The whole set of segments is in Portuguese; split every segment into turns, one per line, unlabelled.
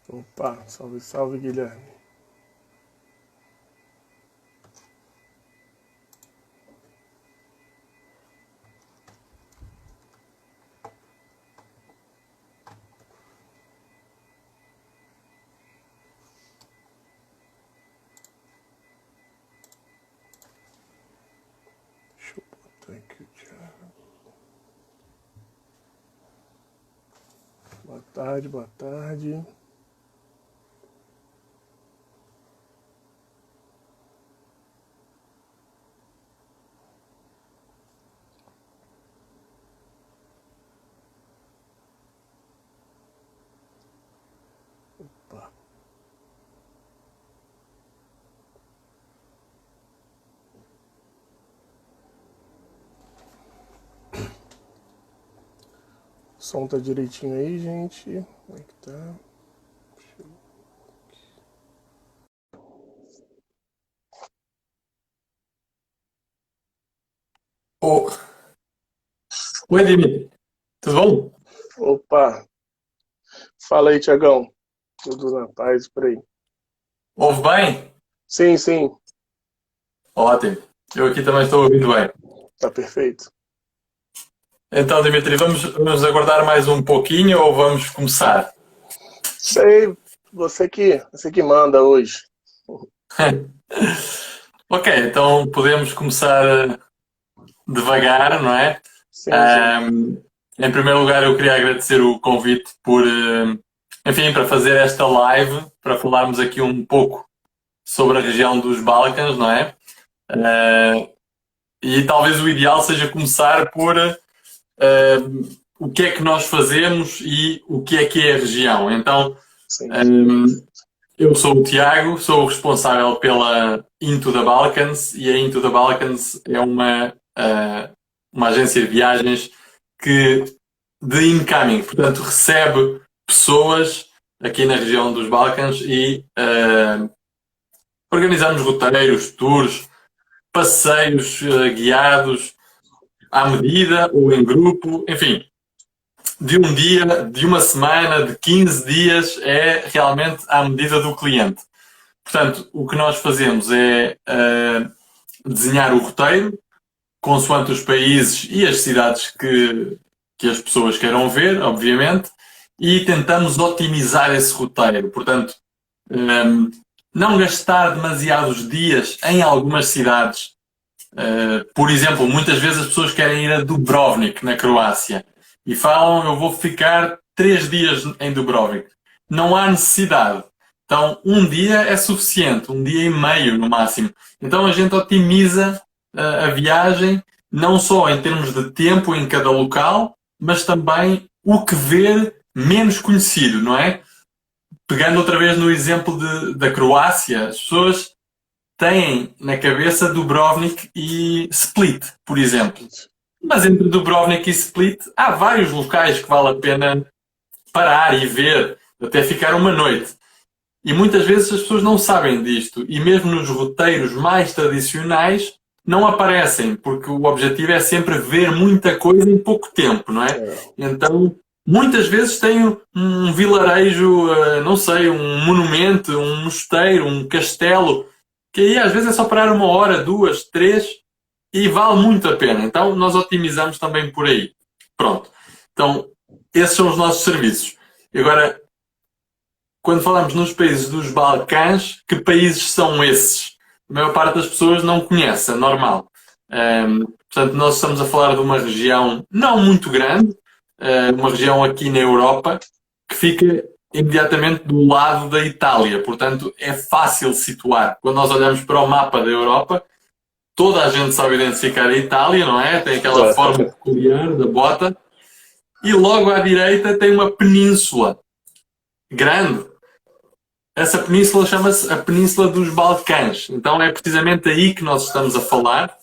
Opa, salve, salve, Guilherme. Deixa eu botar aqui o Thiago. Boa tarde, boa tarde. Opa. O som tá direitinho aí, gente? Como é que tá?
Oh. Oi, Dimi. Tudo bom?
Opa, fala aí, Tiagão. Tudo na paz por aí?
Ouve bem?
Sim, sim,
Ótimo. Eu aqui também estou ouvindo bem.
tá perfeito.
Então, Dimitri, vamos aguardar mais um pouquinho ou vamos começar?
Sei, você que manda hoje.
Ok, então podemos começar devagar, não é?
Sim, sim.
Ahm, Em primeiro lugar, eu queria agradecer o convite por, enfim, para fazer esta live, para falarmos aqui um pouco sobre a região dos Balcãs, não é? Ah, e talvez o ideal seja começar por o que é que nós fazemos e o que é a região. Então,
Sim, sim.
um, eu sou o Tiago, sou o responsável pela Into the Balkans e a Into the Balkans é uma agência de viagens que de incoming, portanto recebe pessoas aqui na região dos Balcãs e organizamos roteiros, tours, passeios guiados à medida ou em grupo, enfim, de um dia, de uma semana, de 15 dias, é realmente à medida do cliente. Portanto, o que nós fazemos é desenhar o roteiro, consoante os países e as cidades que as pessoas queiram ver, obviamente, e tentamos otimizar esse roteiro. Portanto, um, não gastar demasiados dias em algumas cidades. Por exemplo, muitas vezes as pessoas querem ir a Dubrovnik, na Croácia, e falam, eu vou ficar 3 dias em Dubrovnik. Não há necessidade. Então, um dia é suficiente, um dia e meio no máximo. Então, a gente otimiza a viagem, não só em termos de tempo em cada local, mas também o que ver menos conhecido, não é? Pegando outra vez no exemplo da Croácia, as pessoas têm na cabeça Dubrovnik e Split, por exemplo. Mas entre Dubrovnik e Split há vários locais que vale a pena parar e ver, até ficar uma noite. E muitas vezes as pessoas não sabem disto. E mesmo nos roteiros mais tradicionais não aparecem, porque o objetivo é sempre ver muita coisa em pouco tempo, não é?
É,
Então, muitas vezes tem um vilarejo, não sei, um monumento, um mosteiro, um castelo, que aí às vezes é só parar uma hora, duas, três, e vale muito a pena. Então, nós otimizamos também por aí. Pronto. Então, esses são os nossos serviços. Agora, quando falamos nos países dos Balcãs, que países são esses? A maior parte das pessoas não conhece, é normal. Portanto, nós estamos a falar de uma região não muito grande, uma região aqui na Europa, que fica imediatamente do lado da Itália. Portanto, é fácil situar. Quando nós olhamos para o mapa da Europa, toda a gente sabe identificar a Itália, não é? Tem aquela forma peculiar da bota. E logo à direita tem uma península grande. Essa península chama-se a Península dos Balcãs. Então é precisamente aí que nós estamos a falar.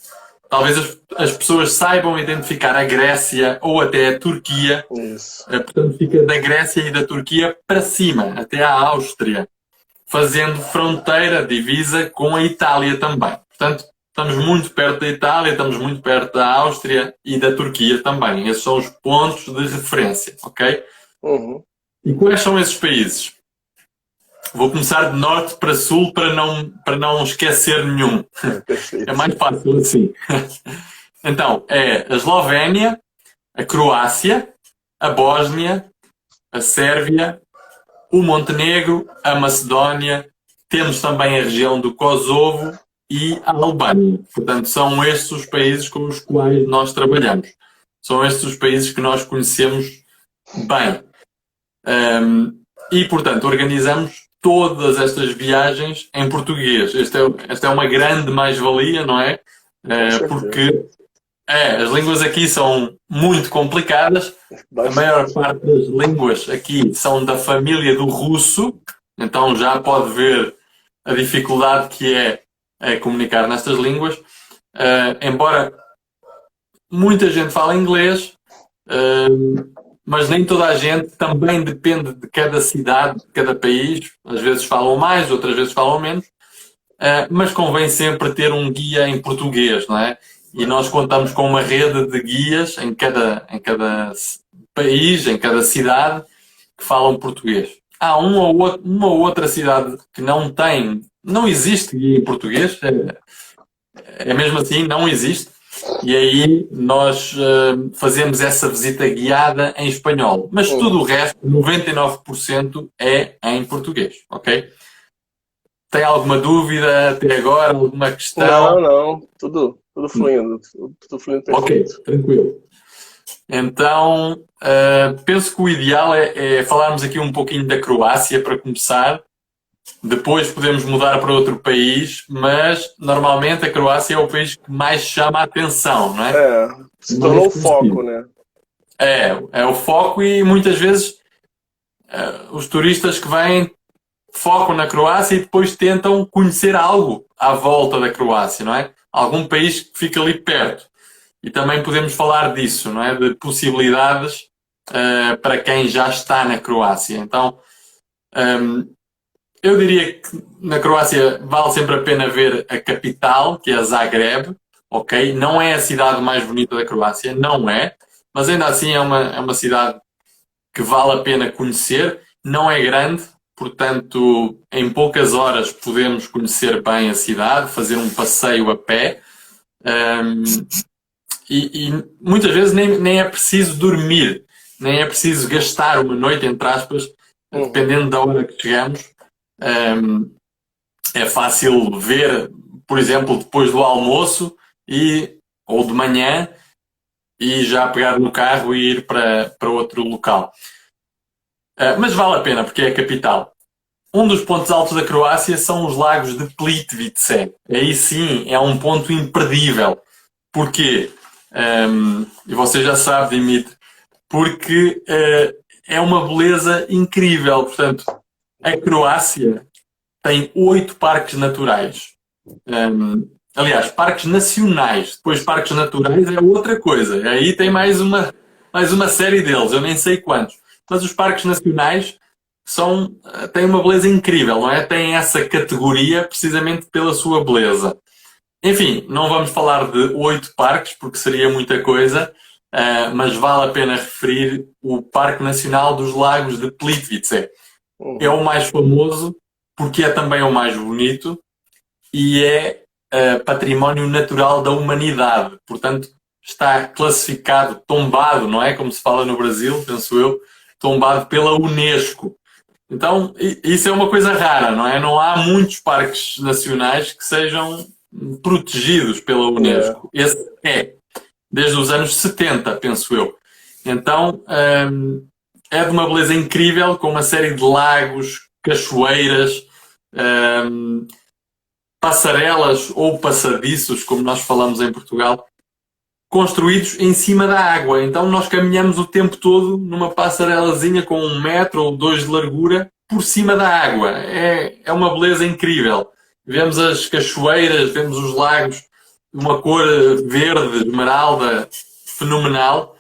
Talvez as pessoas saibam identificar a Grécia ou até a Turquia.
isso.
Portanto, fica da Grécia e da Turquia para cima, até à Áustria, fazendo fronteira, divisa com a Itália também. Portanto, estamos muito perto da Itália, estamos muito perto da Áustria e da Turquia também. Esses são os pontos de referência, ok?
Uhum.
E quais são esses países? Vou começar de norte para sul para não esquecer nenhum.
Perfeito.
É mais fácil assim. Então, é a Eslovénia, a Croácia, a Bósnia, a Sérvia, o Montenegro, a Macedónia, temos também a região do Kosovo e a Albânia. Portanto, são estes os países com os quais nós trabalhamos. São estes os países que nós conhecemos bem. E, portanto, organizamos todas estas viagens em português. Esta é uma grande mais-valia, não é? Porque as línguas aqui são muito complicadas. A maior parte das línguas aqui são da família do russo, então já pode ver a dificuldade que é comunicar nestas línguas. Embora muita gente fale inglês, mas nem toda a gente, também depende de cada cidade, de cada país. Às vezes falam mais, outras vezes falam menos. Mas convém sempre ter um guia em português, não é? E nós contamos com uma rede de guias em cada país, em cada cidade, que falam português. Há uma ou outra cidade que não existe guia em português, é mesmo assim, não existe. E aí nós fazemos essa visita guiada em espanhol. Mas tudo o resto, 99%, é em português, ok? Tem alguma dúvida até agora? Alguma questão?
Não. Tudo fluindo. Tudo fluindo perfeito.
Ok, tranquilo. Então, penso que o ideal é falarmos aqui um pouquinho da Croácia para começar. Depois podemos mudar para outro país, mas normalmente a Croácia é o país que mais chama a atenção, não é?
Se tornou o foco, né?
É o foco e muitas vezes os turistas que vêm focam na Croácia e depois tentam conhecer algo à volta da Croácia, não é? Algum país que fica ali perto. E também podemos falar disso, não é? De possibilidades para quem já está na Croácia. Então, eu diria que na Croácia vale sempre a pena ver a capital, que é Zagreb, ok? Não é a cidade mais bonita da Croácia, não é, mas ainda assim é uma cidade que vale a pena conhecer. Não é grande, portanto, em poucas horas podemos conhecer bem a cidade, fazer um passeio a pé. E muitas vezes nem é preciso dormir, nem é preciso gastar uma noite, entre aspas, dependendo da hora que chegamos. É fácil ver, por exemplo, depois do almoço ou de manhã e já pegar no carro e ir para outro local. Mas vale a pena, porque é a capital. Um dos pontos altos da Croácia são os lagos de Plitvice. Aí sim é um ponto imperdível. Porquê? E você já sabe, Dimitri, porque é uma beleza incrível. Portanto, a Croácia tem 8 parques naturais. Aliás, parques nacionais. Depois, parques naturais é outra coisa. Aí tem mais uma série deles, eu nem sei quantos. Mas os parques nacionais têm uma beleza incrível, não é? Têm essa categoria precisamente pela sua beleza. Enfim, não vamos falar de 8 parques, porque seria muita coisa, mas vale a pena referir o Parque Nacional dos Lagos de Plitvice. É o mais famoso, porque é também o mais bonito e é património natural da humanidade. Portanto, está classificado, tombado, não é? Como se fala no Brasil, penso eu, tombado pela Unesco. Então, isso é uma coisa rara, não é? Não há muitos parques nacionais que sejam protegidos pela Unesco. Esse desde os anos 70, penso eu. Então, é de uma beleza incrível, com uma série de lagos, cachoeiras, passarelas ou passadiços, como nós falamos em Portugal, construídos em cima da água. Então nós caminhamos o tempo todo numa passarelazinha com 1 metro ou 2 de largura por cima da água. É uma beleza incrível. Vemos as cachoeiras, vemos os lagos de uma cor verde, esmeralda, fenomenal.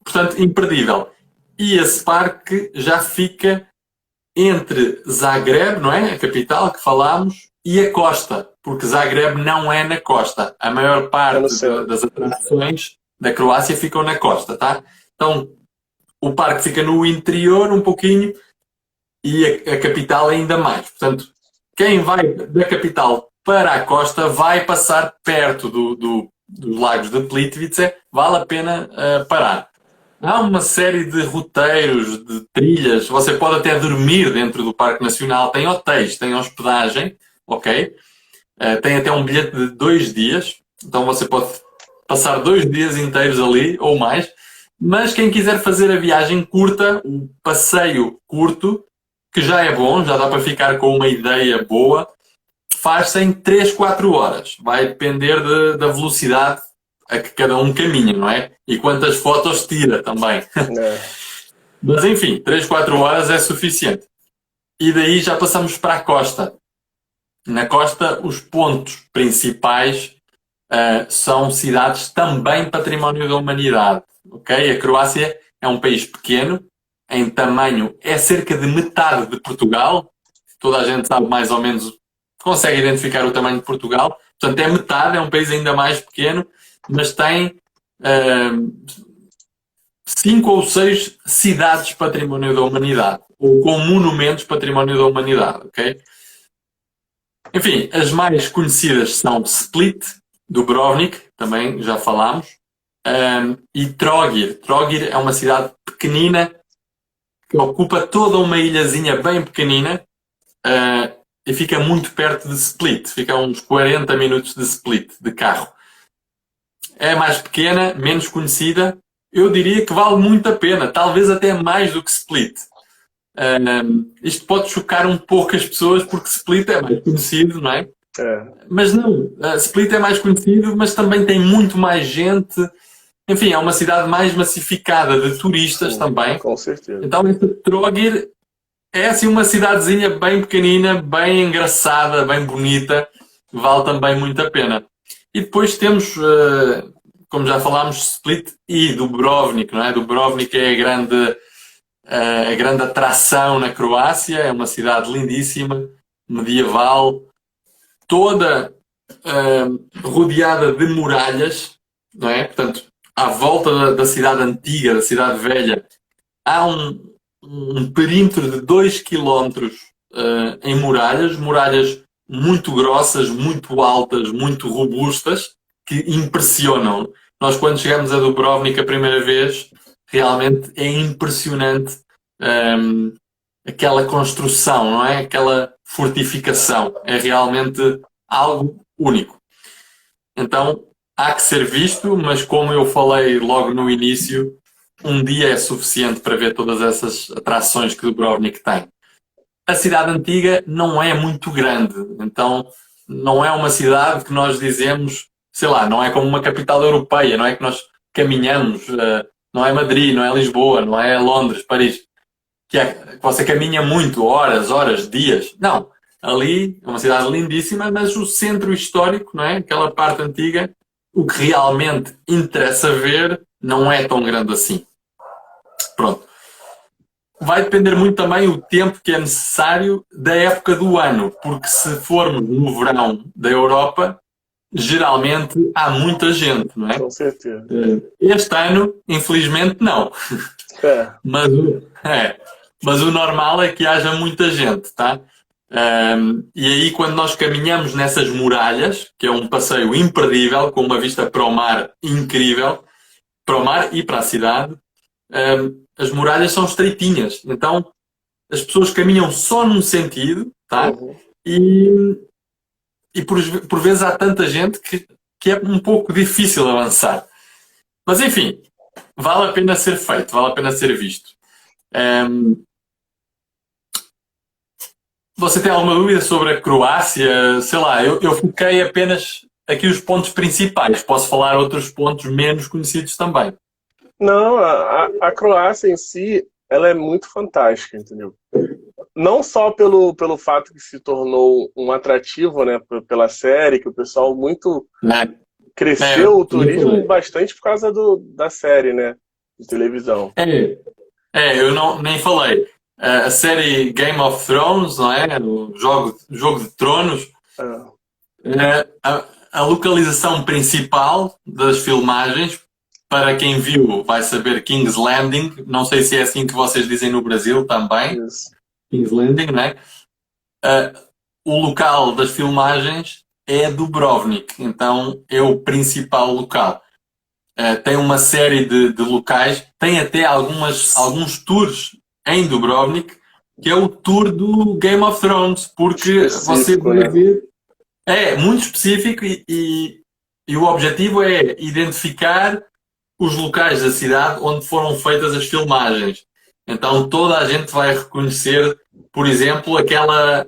Portanto, imperdível. E esse parque já fica entre Zagreb, não é? A capital que falámos, e a costa, porque Zagreb não é na costa. A maior parte das atrações da Croácia ficam na costa, tá? Então, o parque fica no interior um pouquinho, e a capital ainda mais. Portanto, quem vai da capital para a costa vai passar perto dos lagos de Plitvice, vale a pena parar. Há uma série de roteiros, de trilhas, você pode até dormir dentro do Parque Nacional, tem hotéis, tem hospedagem, ok? Tem até um bilhete de 2 dias, então você pode passar 2 dias inteiros ali, ou mais. Mas quem quiser fazer a viagem curta, um passeio curto, que já é bom, já dá para ficar com uma ideia boa, faz-se em 3, 4 horas. Vai depender da velocidade a que cada um caminha, não é? E quantas fotos tira também.
É.
Mas enfim, 3, 4 horas é suficiente. E daí já passamos para a costa. Na costa, os pontos principais são cidades também património da humanidade. Okay? A Croácia é um país pequeno, em tamanho é cerca de metade de Portugal. Toda a gente sabe mais ou menos, consegue identificar o tamanho de Portugal. Portanto, é metade, é um país ainda mais pequeno, mas tem 5 ou 6 cidades património da humanidade, ou com monumentos património da humanidade. Okay? Enfim, as mais conhecidas são Split, Dubrovnik, também já falámos, e Trogir. Trogir é uma cidade pequenina que ocupa toda uma ilhazinha bem pequenina e fica muito perto de Split. Fica a uns 40 minutos de Split, de carro. É mais pequena, menos conhecida. Eu diria que vale muito a pena, talvez até mais do que Split. Isto pode chocar um pouco as pessoas porque Split é mais conhecido, não é? Mas não, Split é mais conhecido, mas também tem muito mais gente. Enfim, é uma cidade mais massificada de turistas. Sim, também.
Com certeza.
Então, esta Trogir é assim uma cidadezinha bem pequenina, bem engraçada, bem bonita, vale também muito a pena. E depois temos, como já falámos, Split e Dubrovnik, não é? Dubrovnik é a grande atração na Croácia, é uma cidade lindíssima, medieval, toda rodeada de muralhas, não é? Portanto, à volta da cidade antiga, da cidade velha, há um perímetro de 2 km em muralhas muito grossas, muito altas, muito robustas, que impressionam. Nós, quando chegamos a Dubrovnik a primeira vez, realmente é impressionante aquela construção, não é? Aquela fortificação. É realmente algo único. Então, há que ser visto, mas como eu falei logo no início, um dia é suficiente para ver todas essas atrações que Dubrovnik tem. A cidade antiga não é muito grande, então não é uma cidade que nós dizemos, sei lá, não é como uma capital europeia, não é que nós caminhamos, não é Madrid, não é Lisboa, não é Londres, Paris, que você caminha muito, horas, dias. Não, ali é uma cidade lindíssima, mas o centro histórico, não é? Aquela parte antiga, o que realmente interessa ver não é tão grande assim. Pronto. Vai depender muito também o tempo que é necessário da época do ano, porque se formos no verão da Europa, geralmente há muita gente, não é?
Com certeza.
Este ano, infelizmente, não. Mas o normal é que haja muita gente, tá? E aí, quando nós caminhamos nessas muralhas, que é um passeio imperdível, com uma vista para o mar incrível, para o mar e para a cidade, as muralhas são estreitinhas, então as pessoas caminham só num sentido, tá? E por vezes há tanta gente que é um pouco difícil avançar. Mas enfim, vale a pena ser feito, vale a pena ser visto. Você tem alguma dúvida sobre a Croácia? Sei lá, eu foquei apenas aqui os pontos principais. Posso falar outros pontos menos conhecidos também.
Não, a Croácia em si, ela é muito fantástica, entendeu? Não só pelo fato que se tornou um atrativo, né, pela série, que o pessoal muito cresceu o turismo bastante por causa da série, né, de televisão.
Eu nem falei. A série Game of Thrones, não é? O Jogo de Tronos. A localização principal das filmagens, para quem viu, vai saber King's Landing. Não sei se é assim que vocês dizem no Brasil também.
Isso.
King's Landing, não é? O local das filmagens é Dubrovnik, então é o principal local. Tem uma série de locais, tem até alguns tours em Dubrovnik, que é o tour do Game of Thrones, porque você
Específico,
vai
né?
ver. É muito específico e o objetivo é identificar os locais da cidade onde foram feitas as filmagens. Então toda a gente vai reconhecer, por exemplo, aquela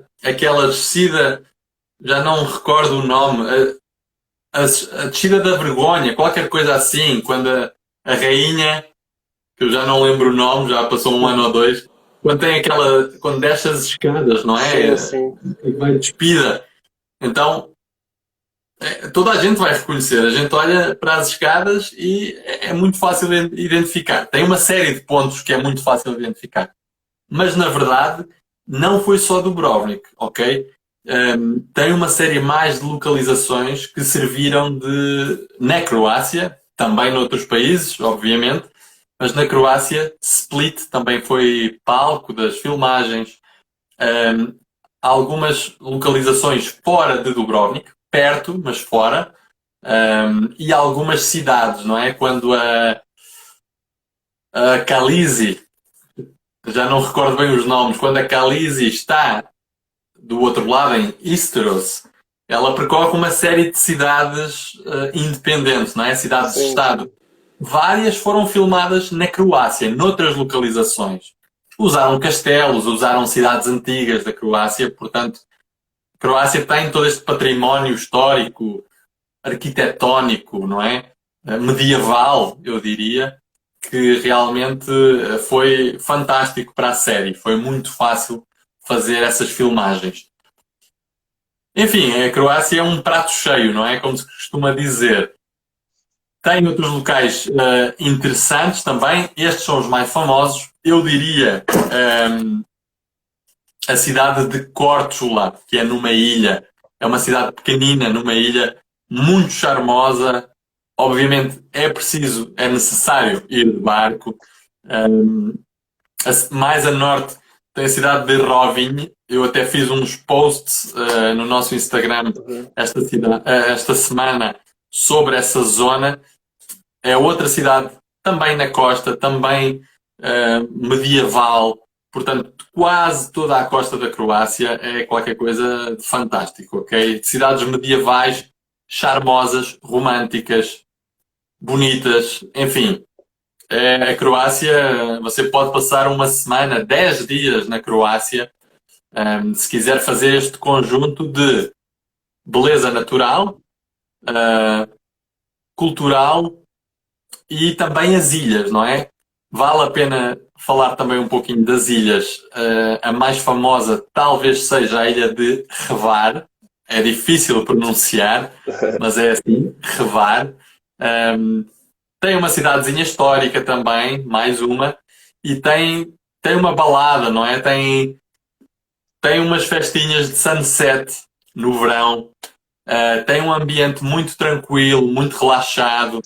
descida, já não recordo o nome, a descida da vergonha, qualquer coisa assim, quando a rainha, que eu já não lembro o nome, já passou um ano ou dois, quando desce as escadas, não
Sim,
é?
sim.
E vai despida. Então, toda a gente vai reconhecer. A gente olha para as escadas e é muito fácil de identificar. Tem uma série de pontos que é muito fácil de identificar. Mas, na verdade, não foi só Dubrovnik, ok? Tem uma série mais de localizações que serviram na Croácia, também noutros países, obviamente, mas na Croácia, Split também foi palco das filmagens. Um, Algumas localizações fora de Dubrovnik, perto, mas fora, e algumas cidades, não é? Quando a Calisi, já não recordo bem os nomes, quando a Calisi está do outro lado, em Isteros, ela percorre uma série de cidades independentes, não é?
Sim, sim.
Cidades-estado. Várias foram filmadas na Croácia, noutras localizações. Usaram castelos, usaram cidades antigas da Croácia, portanto, a Croácia tem todo este património histórico, arquitetónico, não é? Medieval, eu diria, que realmente foi fantástico para a série. Foi muito fácil fazer essas filmagens. Enfim, a Croácia é um prato cheio, não é? Como se costuma dizer. Tem outros locais interessantes também. Estes são os mais famosos. Eu diria a cidade de Korčula, que é numa ilha. É uma cidade pequenina, numa ilha muito charmosa. Obviamente é necessário ir de barco. Um, Mais a norte tem a cidade de Rovinj. Eu até fiz uns posts no nosso Instagram
Uhum.
esta semana sobre essa zona. É outra cidade também na costa, também medieval. Portanto, quase toda a costa da Croácia é qualquer coisa de fantástico, ok? Cidades medievais, charmosas, românticas, bonitas, enfim. A Croácia, você pode passar uma semana, 10 dias na Croácia, se quiser fazer este conjunto de beleza natural, cultural e também as ilhas, não é? Vale a pena falar também um pouquinho das ilhas. A mais famosa talvez seja a ilha de Hvar. É difícil pronunciar, mas é assim, Hvar. Tem uma cidadezinha histórica também, mais uma, e tem uma balada, não é? Tem umas festinhas de sunset no verão. Tem um ambiente muito tranquilo, muito relaxado.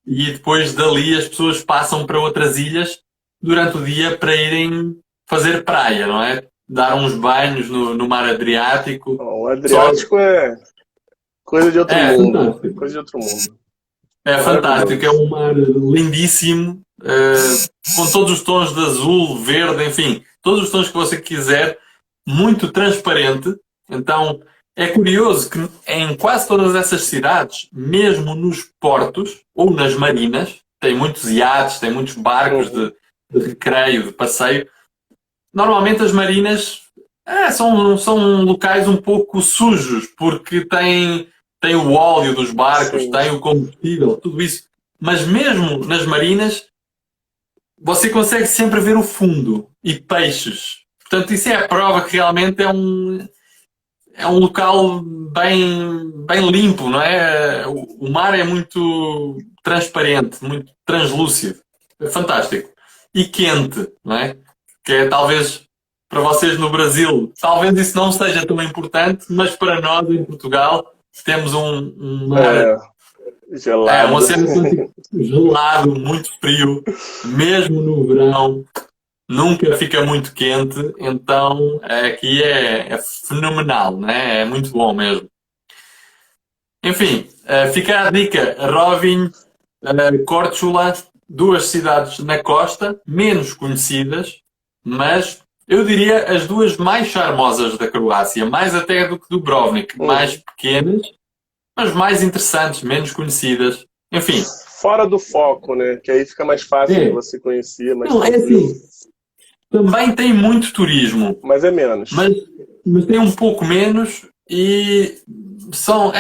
E depois dali as pessoas passam para outras ilhas durante o dia para irem fazer praia, não é? Dar uns banhos no mar Adriático.
O
Só
Adriático é coisa de outro
é
mundo.
fantástico.
Coisa de outro mundo.
É fantástico, é
Maravilhoso.
um mar lindíssimo, com todos os tons de azul, verde, enfim, todos os tons que você quiser, muito transparente. Então é curioso que em quase todas essas cidades, mesmo nos portos ou nas marinas, tem muitos iates, tem muitos barcos
Uhum.
de recreio, de passeio. Normalmente as marinas são locais um pouco sujos, porque tem o óleo dos barcos,
Sim.
tem o combustível, tudo isso. Mas mesmo nas marinas, você consegue sempre ver o fundo e peixes. Portanto, isso é a prova que realmente é um local bem limpo, não é? O mar é muito transparente, muito translúcido. É fantástico. E quente, não é? Que é talvez para vocês no Brasil, talvez isso não seja tão importante, mas para nós em Portugal temos um mar,
É,
um
gelado.
oceano Atlântico gelado, muito frio, mesmo no verão. nunca fica muito quente, então aqui é fenomenal, né? É muito bom mesmo. Enfim, fica a dica, Rovinj, Korčula, duas cidades na costa, menos conhecidas, mas eu diria as duas mais charmosas da Croácia, mais até do que Dubrovnik, mais pequenas, mas mais interessantes, menos conhecidas. Enfim.
Fora do foco, né? Que aí fica mais fácil de você conhecer. Mais tranquilo.
Assim, também tem muito turismo.
Mas é menos.
Mas tem um pouco menos e são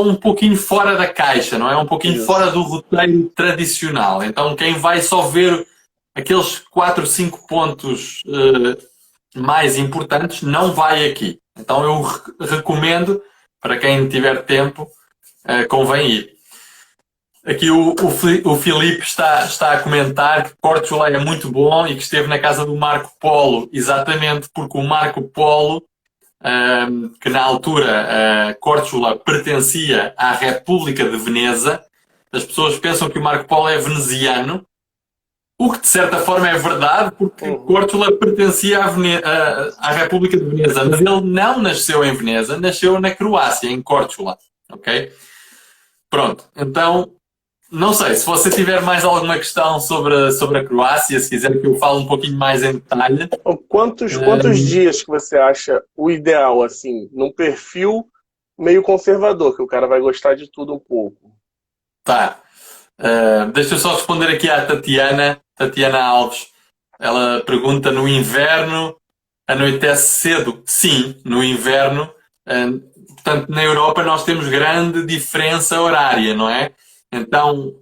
um pouquinho fora da caixa, não é? Um pouquinho fora do roteiro tradicional. Então quem vai só ver aqueles 4, 5 pontos mais importantes não vai aqui. Então eu recomendo, para quem tiver tempo, convém ir. Aqui o Filipe está a comentar que Korčula é muito bom e que esteve na casa do Marco Polo, exatamente porque o Marco Polo, que na altura Korčula pertencia à República de Veneza, as pessoas pensam que o Marco Polo é veneziano, o que de certa forma é verdade, porque Korčula pertencia à República de Veneza, mas ele não nasceu em Veneza, nasceu na Croácia, em Korčula. Ok? Pronto, então não sei, se você tiver mais alguma questão sobre a Croácia, se quiser que eu fale um pouquinho mais em detalhe.
Quantos dias que você acha o ideal, assim, num perfil meio conservador, que o cara vai gostar de tudo um pouco?
Tá. Deixa eu só responder aqui à Tatiana Alves. Ela pergunta, no inverno anoitece cedo? Sim, no inverno. Portanto, na Europa nós temos grande diferença horária, não é? Então,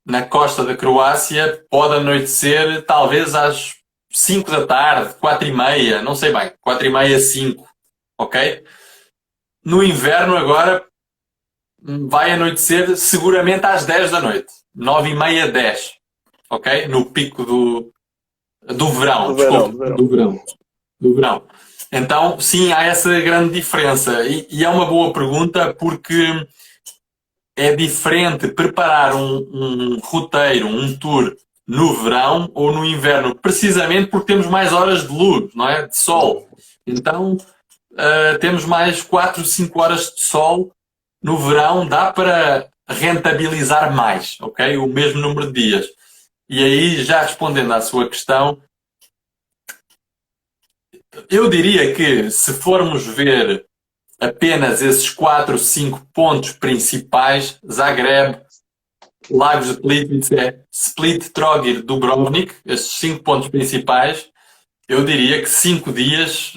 na costa da Croácia pode anoitecer talvez às 5 da tarde, 4h30, não sei bem, 4h30, 5, ok? No inverno agora vai anoitecer seguramente às 10 da noite, 9h30, 10, ok? No pico do verão, do verão. Então, sim, há essa grande diferença e é uma boa pergunta porque é diferente preparar um roteiro, um tour no verão ou no inverno, precisamente porque temos mais horas de luz, não é? De sol. Então, temos mais 4, 5 horas de sol no verão, dá para rentabilizar mais, ok? O mesmo número de dias. E aí, já respondendo à sua questão, eu diria que se formos ver apenas esses 4, 5 pontos principais, Zagreb, Lagos de Plitvice, Split, Trogir, Dubrovnik, estes 5 pontos principais, eu diria que 5 dias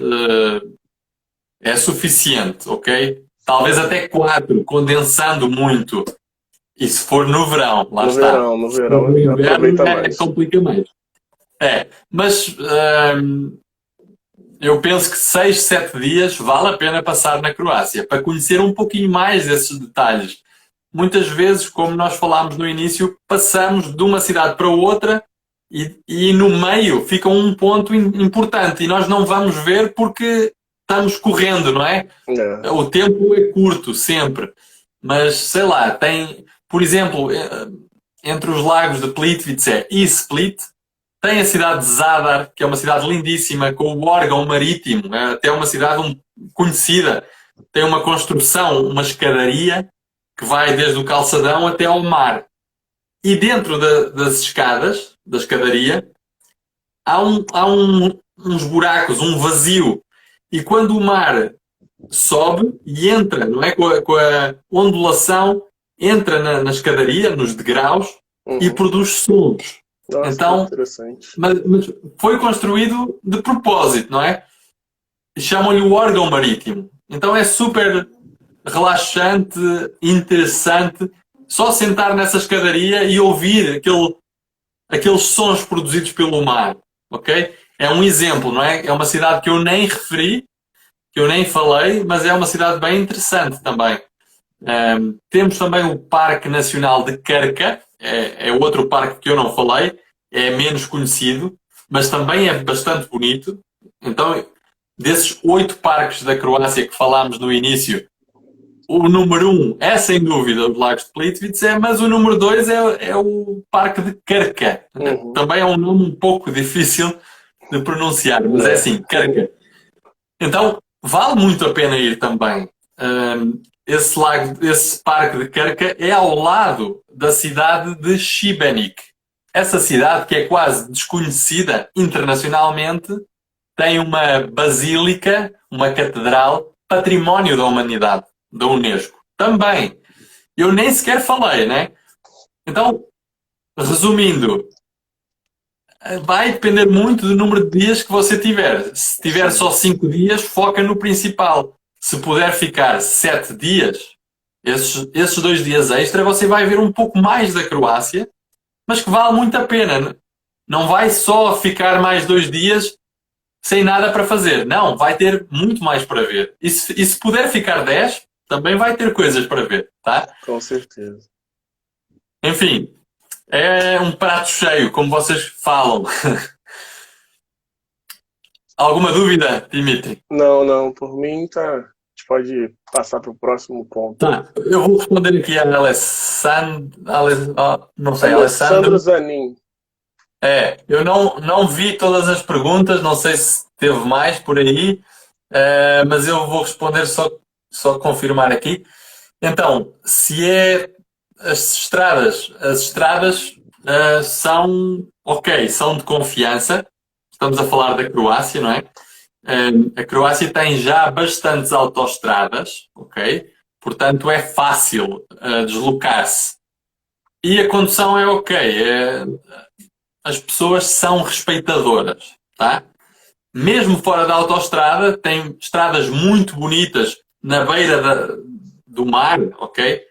é suficiente, ok? Talvez até 4, condensando muito. E se for no verão, lá está.
No verão,
no inverno complica mais. Mas eu penso que 6, 7 dias vale a pena passar na Croácia para conhecer um pouquinho mais esses detalhes. Muitas vezes, como nós falámos no início, passamos de uma cidade para outra e no meio fica um ponto importante e nós não vamos ver porque estamos correndo, não é? O tempo é curto sempre. Mas, sei lá, tem, por exemplo, entre os lagos de Plitvice e Split, tem a cidade de Zadar, que é uma cidade lindíssima, com o órgão marítimo, até uma cidade conhecida. Tem uma construção, uma escadaria, que vai desde o calçadão até ao mar. E dentro das escadas, da escadaria, há uns buracos, um vazio. E quando o mar sobe e entra, não é? Com a ondulação, entra na escadaria, nos degraus, e produz sons.
Nossa,
então, mas foi construído de propósito, não é? Chamam-lhe o órgão marítimo. Então é super relaxante, interessante, só sentar nessa escadaria e ouvir aqueles sons produzidos pelo mar, ok? É um exemplo, não é? É uma cidade que eu nem referi, que eu nem falei, mas é uma cidade bem interessante também. Temos também o Parque Nacional de Krka, é outro parque que eu não falei, é menos conhecido, mas também é bastante bonito. Então, desses 8 parques da Croácia que falámos no início, o número um é sem dúvida os Lagos de Plitvice, mas o número dois é o Parque de Krka. Também é um nome um pouco difícil de pronunciar, mas é assim, Krka. Então, vale muito a pena ir também. Esse Parque de Krka é ao lado da cidade de Šibenik. Essa cidade, que é quase desconhecida internacionalmente, tem uma basílica, uma catedral, património da humanidade, da Unesco. Também. Eu nem sequer falei, né? Então, resumindo, vai depender muito do número de dias que você tiver. Se tiver só 5 dias, foca no principal. Se puder ficar 7 dias, esses 2 dias extra, você vai ver um pouco mais da Croácia, mas que vale muito a pena. Não vai só ficar mais 2 dias sem nada para fazer. Não, vai ter muito mais para ver. E se puder ficar 10, também vai ter coisas para ver, tá?
Com certeza.
Enfim, é um prato cheio, como vocês falam. Alguma dúvida, Dimitri?
Não, por mim tá. A gente pode passar para o próximo ponto.
Tá, eu vou responder aqui a Alessandro. Não sei,
Alessandro Zanin.
Eu não vi todas as perguntas, não sei se teve mais por aí, mas eu vou responder só confirmar aqui. Então, se é as estradas são ok, são de confiança. Estamos a falar da Croácia, não é? A Croácia tem já bastantes autoestradas, ok? Portanto, é fácil deslocar-se. E a condução é ok. As pessoas são respeitadoras, tá? Mesmo fora da autoestrada, tem estradas muito bonitas na beira do mar, ok?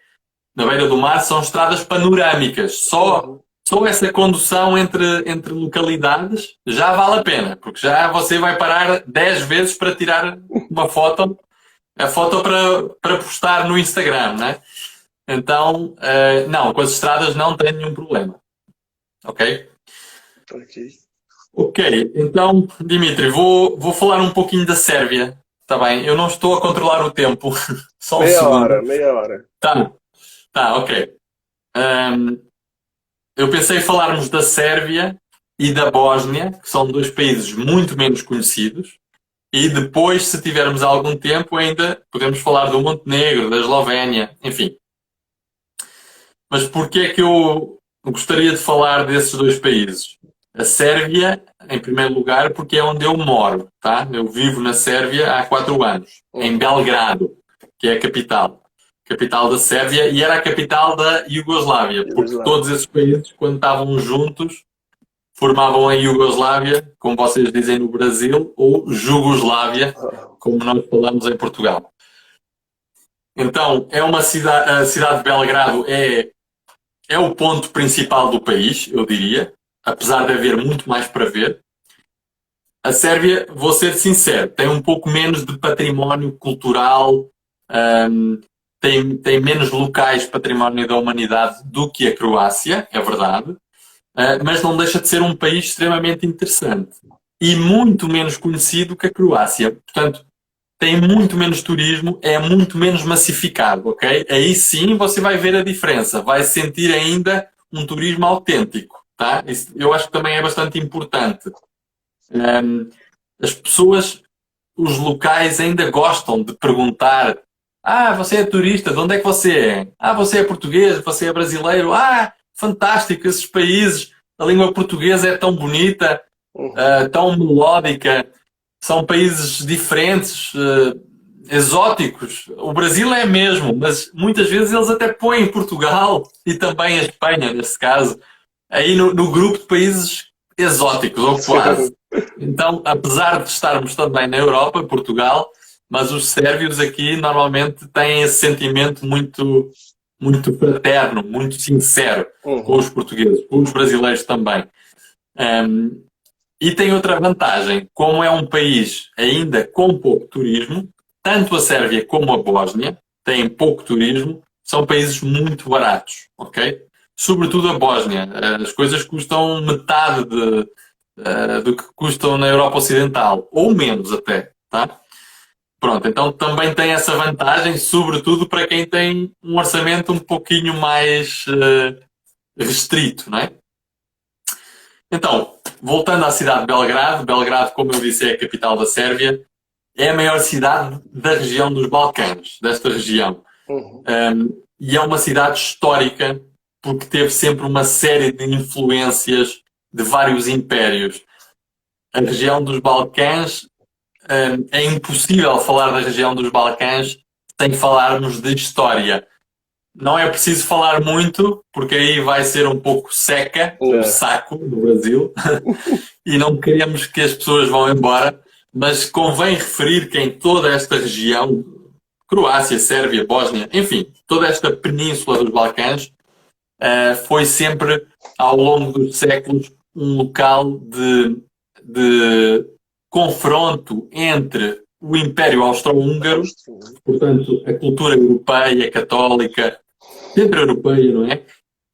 Na beira do mar são estradas panorâmicas. Só essa condução entre localidades já vale a pena, porque já você vai parar 10 vezes para tirar uma foto, a foto para postar no Instagram, né? Então, não, com as estradas não tem nenhum problema. Ok? Ok, então, Dimitri, vou falar um pouquinho da Sérvia. Está bem? Eu não estou a controlar o tempo. Só um segundo.
Meia hora.
Tá, ok. Eu pensei em falarmos da Sérvia e da Bósnia, que são 2 países muito menos conhecidos. E depois, se tivermos algum tempo, ainda podemos falar do Montenegro, da Eslovénia, enfim. Mas porquê é que eu gostaria de falar desses 2 países? A Sérvia, em primeiro lugar, porque é onde eu moro, tá? Eu vivo na Sérvia há 4 anos, em Belgrado, que é a capital da Sérvia, e era a capital da Iugoslávia, porque todos esses países, quando estavam juntos, formavam a Iugoslávia, como vocês dizem no Brasil, ou Jugoslávia, como nós falamos em Portugal. Então, a cidade de Belgrado é o ponto principal do país, eu diria, apesar de haver muito mais para ver. A Sérvia, vou ser sincero, tem um pouco menos de património cultural, tem menos locais património da humanidade do que a Croácia, é verdade, mas não deixa de ser um país extremamente interessante e muito menos conhecido que a Croácia. Portanto, tem muito menos turismo, é muito menos massificado, ok? Aí sim você vai ver a diferença, vai sentir ainda um turismo autêntico, tá? Isso eu acho que também é bastante importante. As pessoas, os locais ainda gostam de perguntar: você é turista, de onde é que você é? Você é português, você é brasileiro? Fantástico, esses países, a língua portuguesa é tão bonita, tão melódica. São países diferentes, exóticos. O Brasil é mesmo, mas muitas vezes eles até põem Portugal e também a Espanha, nesse caso, aí no grupo de países exóticos, ou quase. Então, apesar de estarmos também na Europa, Portugal, mas os sérvios aqui normalmente têm esse sentimento muito, muito fraterno, muito sincero com os portugueses, com os brasileiros também. E tem outra vantagem, como é um país ainda com pouco turismo, tanto a Sérvia como a Bósnia têm pouco turismo, são países muito baratos, ok? Sobretudo a Bósnia. As coisas custam metade do que custam na Europa Ocidental, ou menos até, tá? Pronto, então também tem essa vantagem, sobretudo para quem tem um orçamento um pouquinho mais restrito, não é? Então, voltando à cidade de Belgrado, Belgrado, como eu disse, é a capital da Sérvia, é a maior cidade da região dos Balcãs, desta região.
Uhum.
E é uma cidade histórica porque teve sempre uma série de influências de vários impérios. A região dos Balcãs, é impossível falar da região dos Balcãs sem falarmos de história. Não é preciso falar muito, porque aí vai ser um pouco seca, um saco no Brasil, e não queremos que as pessoas vão embora, mas convém referir que em toda esta região, Croácia, Sérvia, Bósnia, enfim, toda esta península dos Balcãs, foi sempre, ao longo dos séculos, um local de confronto entre o Império Austro-Húngaro, portanto, a cultura europeia, católica, sempre europeia, não é?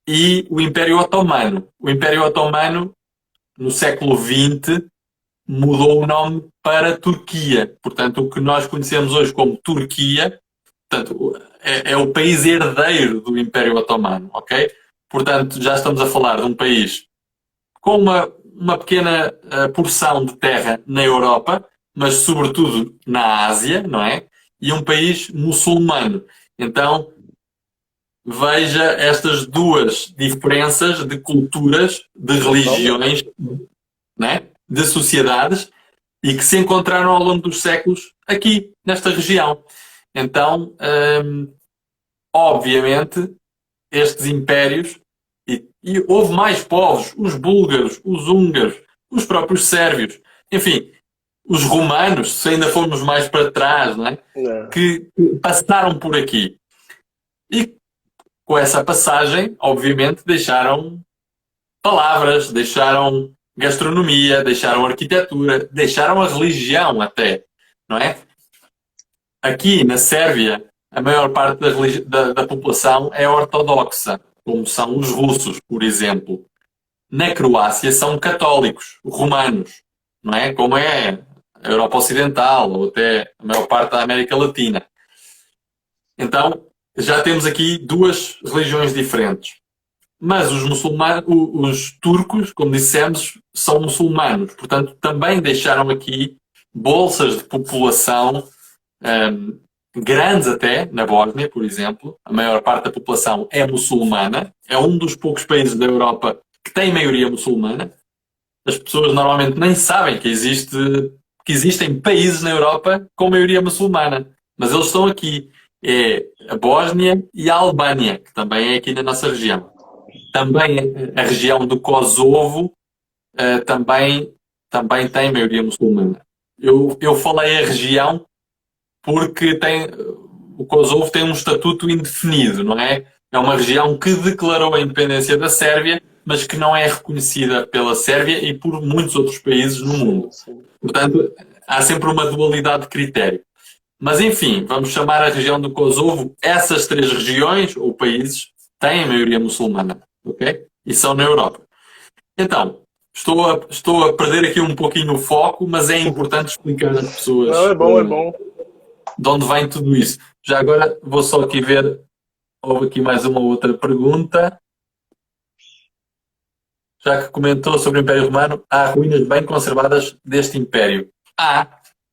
E o Império Otomano. O Império Otomano, no século XX, mudou o nome para Turquia. Portanto, o que nós conhecemos hoje como Turquia, portanto, é o país herdeiro do Império Otomano, ok? Portanto, já estamos a falar de um país com uma pequena porção de terra na Europa, mas sobretudo na Ásia, não é? E um país muçulmano. Então, veja estas duas diferenças de culturas, de religiões, né? De sociedades, e que se encontraram ao longo dos séculos aqui, nesta região. Então, obviamente, estes impérios, e houve mais povos, os búlgaros, os húngaros, os próprios sérvios, enfim, os romanos, se ainda formos mais para trás, não é? Que passaram por aqui. E com essa passagem, obviamente, deixaram palavras, deixaram gastronomia, deixaram arquitetura, deixaram a religião até, não é? Aqui na Sérvia, a maior parte da população é ortodoxa, como são os russos, por exemplo. Na Croácia são católicos, romanos, não é? Como é a Europa Ocidental ou até a maior parte da América Latina. Então, já temos aqui duas religiões diferentes. Mas os muçulmanos, os turcos, como dissemos, são muçulmanos. Portanto, também deixaram aqui bolsas de população grandes até, na Bósnia, por exemplo. A maior parte da população é muçulmana. É um dos poucos países da Europa que tem maioria muçulmana. As pessoas normalmente nem sabem que existem países na Europa com maioria muçulmana. Mas eles estão aqui. É a Bósnia e a Albânia, que também é aqui na nossa região. Também a região do Kosovo também tem maioria muçulmana. Eu falei a região porque o Kosovo tem um estatuto indefinido, não é? É uma região que declarou a independência da Sérvia, mas que não é reconhecida pela Sérvia e por muitos outros países no mundo. Portanto, há sempre uma dualidade de critério. Mas, enfim, vamos chamar a região do Kosovo. Essas três regiões, ou países, têm a maioria muçulmana, ok? E são na Europa. Então, estou a perder aqui um pouquinho o foco, mas é importante explicar às pessoas...
Não, é bom.
De onde vem tudo isso. Já agora, vou só aqui ver... Houve aqui mais uma outra pergunta. Já que comentou sobre o Império Romano, há ruínas bem conservadas deste Império.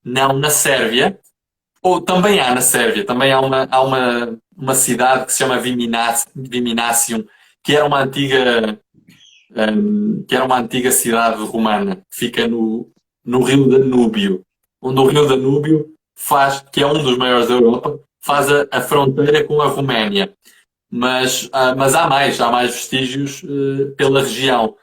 Não na Sérvia... Ou também há na Sérvia, também há uma cidade que se chama Viminacium, que era uma antiga cidade romana, que fica no rio Danúbio, onde o rio Danúbio que é um dos maiores da Europa, faz a fronteira com a Roménia. Mas há mais vestígios pela região.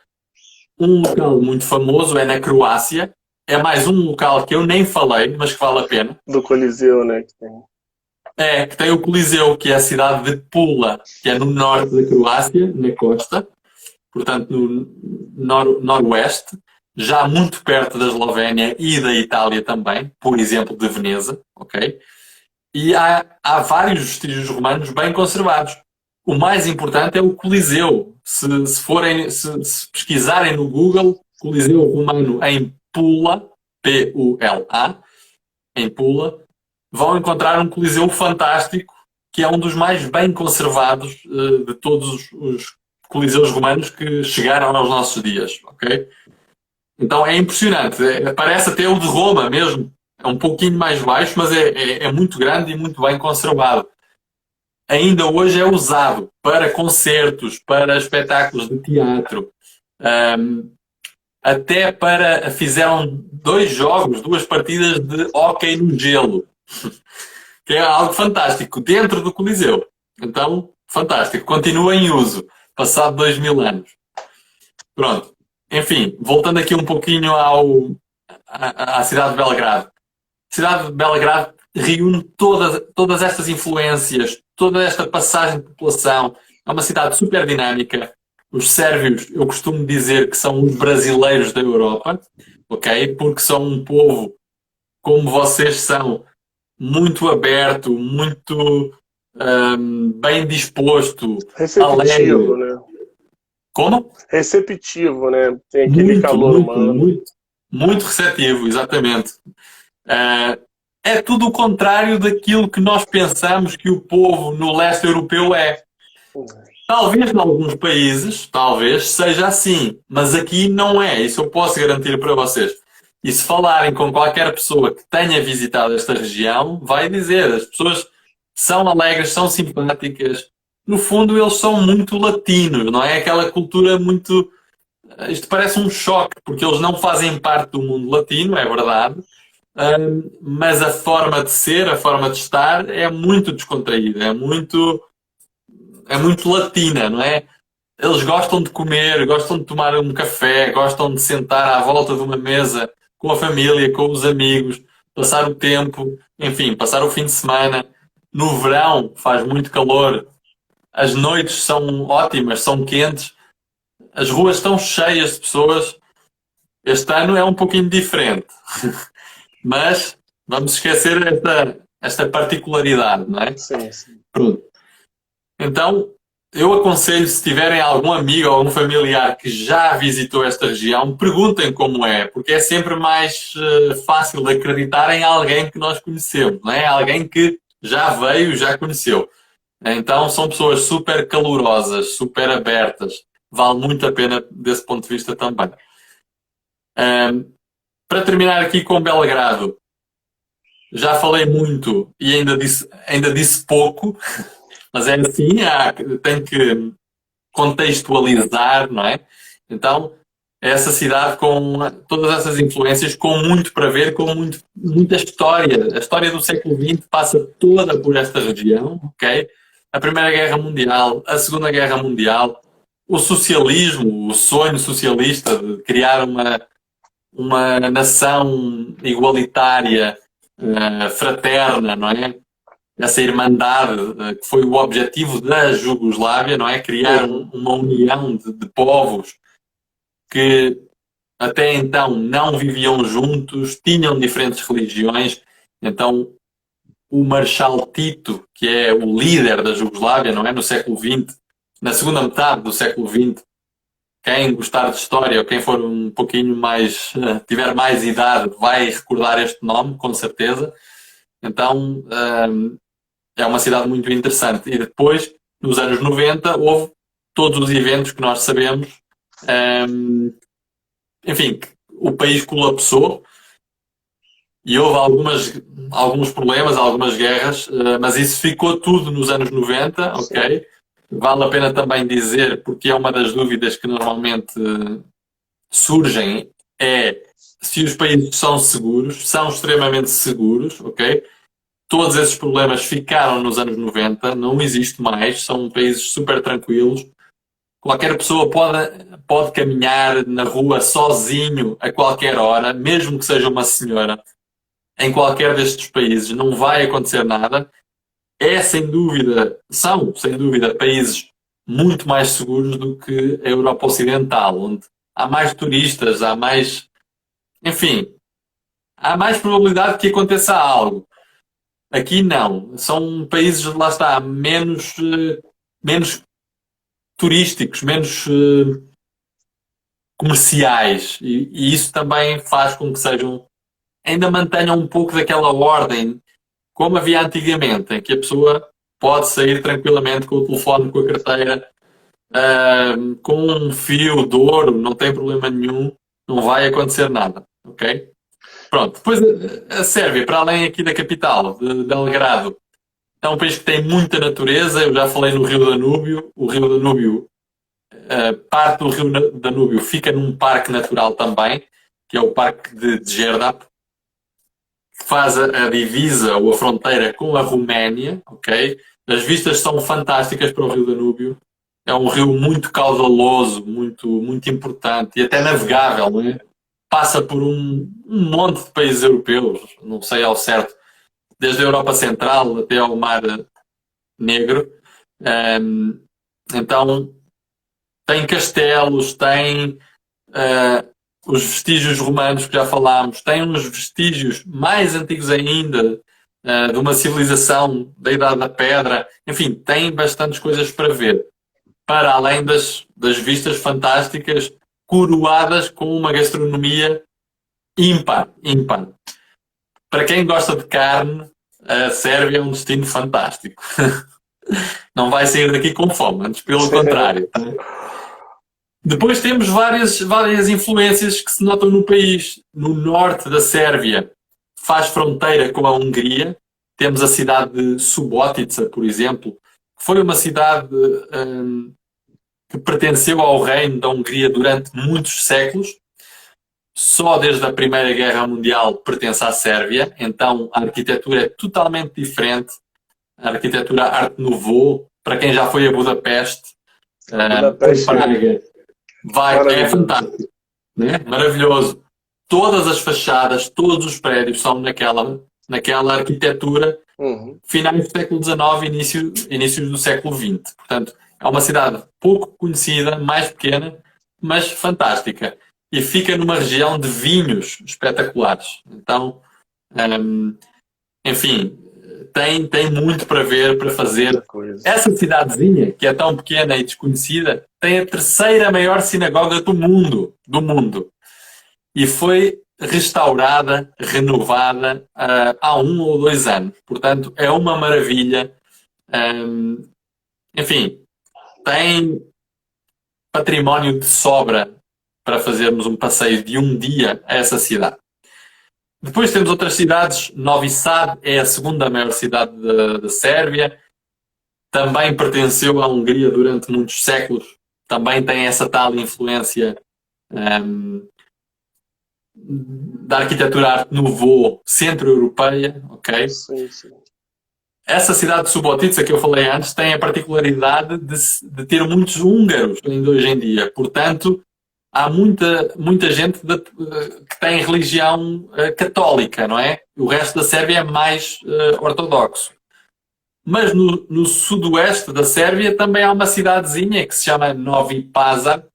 Um local muito famoso é na Croácia. É mais um local que eu nem falei, mas que vale a pena.
Do Coliseu, né?
Que tem o Coliseu, que é a cidade de Pula, que é no norte da Croácia, na costa, portanto no noroeste, já muito perto da Eslovénia e da Itália também, por exemplo, de Veneza, ok? E há vários vestígios romanos bem conservados. O mais importante é o Coliseu. Se pesquisarem no Google, Coliseu Romano em Pula, Pula, em Pula, vão encontrar um coliseu fantástico, que é um dos mais bem conservados de todos os coliseus romanos que chegaram aos nossos dias, ok? Então é impressionante, parece até o de Roma mesmo, é um pouquinho mais baixo, mas é muito grande e muito bem conservado. Ainda hoje é usado para concertos, para espetáculos de teatro, até para fizeram 2 jogos, 2 partidas de hóquei no gelo, que é algo fantástico, dentro do Coliseu. Então, fantástico, continua em uso, passado 2000 anos. Pronto. Enfim, voltando aqui um pouquinho à cidade de Belgrado. A cidade de Belgrado reúne todas estas influências, toda esta passagem de população. É uma cidade super dinâmica. Os sérvios, eu costumo dizer que são os brasileiros da Europa, ok? Porque são um povo, como vocês são, muito aberto, muito bem disposto,
Receptivo,
alegre.
né?
Como?
Receptivo, né? Tem aquele
Muito,
calor
muito,
humano.
muito, muito receptivo, exatamente. É tudo o contrário daquilo que nós pensamos que o povo no leste europeu é. Talvez em alguns países, talvez, seja assim, mas aqui não é, isso eu posso garantir para vocês. E se falarem com qualquer pessoa que tenha visitado esta região, vai dizer, as pessoas são alegres, são simpáticas. No fundo, eles são muito latinos, não é aquela cultura muito. Isto parece um choque, porque eles não fazem parte do mundo latino, é verdade, mas a forma de ser, a forma de estar é muito descontraída, é muito latina, não é? Eles gostam de comer, gostam de tomar um café, gostam de sentar à volta de uma mesa com a família, com os amigos, passar o tempo, enfim, passar o fim de semana. No verão faz muito calor, as noites são ótimas, são quentes, as ruas estão cheias de pessoas. Este ano é um pouquinho diferente, mas vamos esquecer esta particularidade, não é?
Sim, sim.
Pronto. Então, eu aconselho, se tiverem algum amigo ou algum familiar que já visitou esta região, perguntem como é, porque é sempre mais fácil de acreditar em alguém que nós conhecemos, não é? Alguém que já veio, já conheceu. Então, são pessoas super calorosas, super abertas. Vale muito a pena desse ponto de vista também. Para terminar aqui com Belgrado, já falei muito e ainda disse pouco, mas é assim, tem que contextualizar, não é? Então, é essa cidade com todas essas influências, com muito para ver, com muita história. A história do século XX passa toda por esta região, ok? A Primeira Guerra Mundial, a Segunda Guerra Mundial, o socialismo, o sonho socialista de criar uma nação igualitária, fraterna, não é? Essa irmandade que foi o objetivo da Jugoslávia, não é? Criar uma união de povos que até então não viviam juntos, tinham diferentes religiões. Então, o Marshal Tito, que é o líder da Jugoslávia, não é? No século XX, na segunda metade do século XX, quem gostar de história ou quem for um pouquinho mais, tiver mais idade, vai recordar este nome, com certeza. Então, é uma cidade muito interessante. E depois, nos anos 90, houve todos os eventos que nós sabemos. Enfim, o país colapsou e houve alguns problemas, algumas guerras, mas isso ficou tudo nos anos 90, ok? Vale a pena também dizer, porque é uma das dúvidas que normalmente surgem, é se os países são seguros, são extremamente seguros, ok? Todos esses problemas ficaram nos anos 90, não existe mais, são países super tranquilos. Qualquer pessoa pode caminhar na rua sozinho a qualquer hora, mesmo que seja uma senhora, em qualquer destes países, não vai acontecer nada. São sem dúvida países muito mais seguros do que a Europa Ocidental, onde há mais turistas, enfim, há mais probabilidade que aconteça algo. Aqui não. São países, lá está, menos turísticos, menos comerciais. E isso também faz com que ainda mantenham um pouco daquela ordem como havia antigamente, em que a pessoa pode sair tranquilamente com o telefone, com a carteira, com um fio de ouro, não tem problema nenhum, não vai acontecer nada, ok? Pronto, depois a Sérvia, para além aqui da capital, de Belgrado, é um país que tem muita natureza. Eu já falei no Rio Danúbio. O Rio Danúbio, parte do Rio Danúbio fica num parque natural também, que é o Parque de Gerdap, que faz a divisa ou a fronteira com a Roménia, ok? As vistas são fantásticas para o Rio Danúbio. É um rio muito caudaloso, muito, muito importante e até navegável, não é? Passa por um monte de países europeus, não sei ao certo, desde a Europa Central até ao Mar Negro. Então, tem castelos, tem os vestígios romanos que já falámos, tem uns vestígios mais antigos ainda, de uma civilização da Idade da Pedra. Enfim, tem bastantes coisas para ver, para além das vistas fantásticas, coroadas com uma gastronomia ímpar. Para quem gosta de carne, a Sérvia é um destino fantástico. Não vai sair daqui com fome, antes pelo contrário. Depois temos várias influências que se notam no país. No norte da Sérvia faz fronteira com a Hungria. Temos a cidade de Subotica, por exemplo, que foi uma cidade que pertenceu ao reino da Hungria durante muitos séculos. Só desde a Primeira Guerra Mundial pertence à Sérvia. Então a arquitetura é totalmente diferente. A arquitetura Art Nouveau, para quem já foi a Budapeste, Praga, é fantástico, né? Maravilhoso. Todas as fachadas, todos os prédios são naquela arquitetura finais do século XIX, inícios do século XX. Portanto, é uma cidade pouco conhecida, mais pequena, mas fantástica. E fica numa região de vinhos espetaculares. Então, enfim, tem muito para ver, para fazer. Essa cidadezinha, que é tão pequena e desconhecida, tem a terceira maior sinagoga do mundo. E foi restaurada, renovada há 1 ou 2 anos. Portanto, é uma maravilha. Enfim, tem património de sobra para fazermos um passeio de um dia a essa cidade. Depois temos outras cidades. Novi Sad é a segunda maior cidade da Sérvia. Também pertenceu à Hungria durante muitos séculos. Também tem essa tal influência da arquitetura Art Nouveau centro-europeia. Okay?
Sim.
Essa cidade de Subotica, que eu falei antes, tem a particularidade de ter muitos húngaros ainda hoje em dia. Portanto, há muita gente que tem religião católica, não é? O resto da Sérvia é mais ortodoxo. Mas no sudoeste da Sérvia também há uma cidadezinha que se chama Novi Pazar,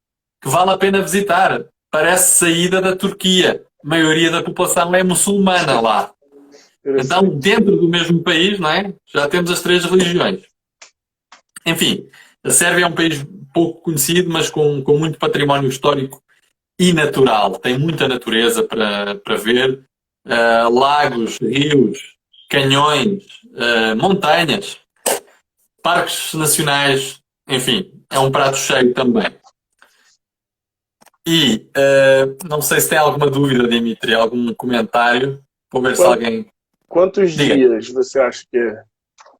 que vale a pena visitar. Parece saída da Turquia. A maioria da população é muçulmana lá. Então, dentro do mesmo país, não é? Já temos as 3 religiões. Enfim, a Sérvia é um país pouco conhecido, mas com muito património histórico e natural. Tem muita natureza para ver. Lagos, rios, canhões, montanhas, parques nacionais. Enfim, é um prato cheio também. E não sei se tem alguma dúvida, Dimitri, algum comentário. Vou ver se alguém...
Quantos dias você acha que é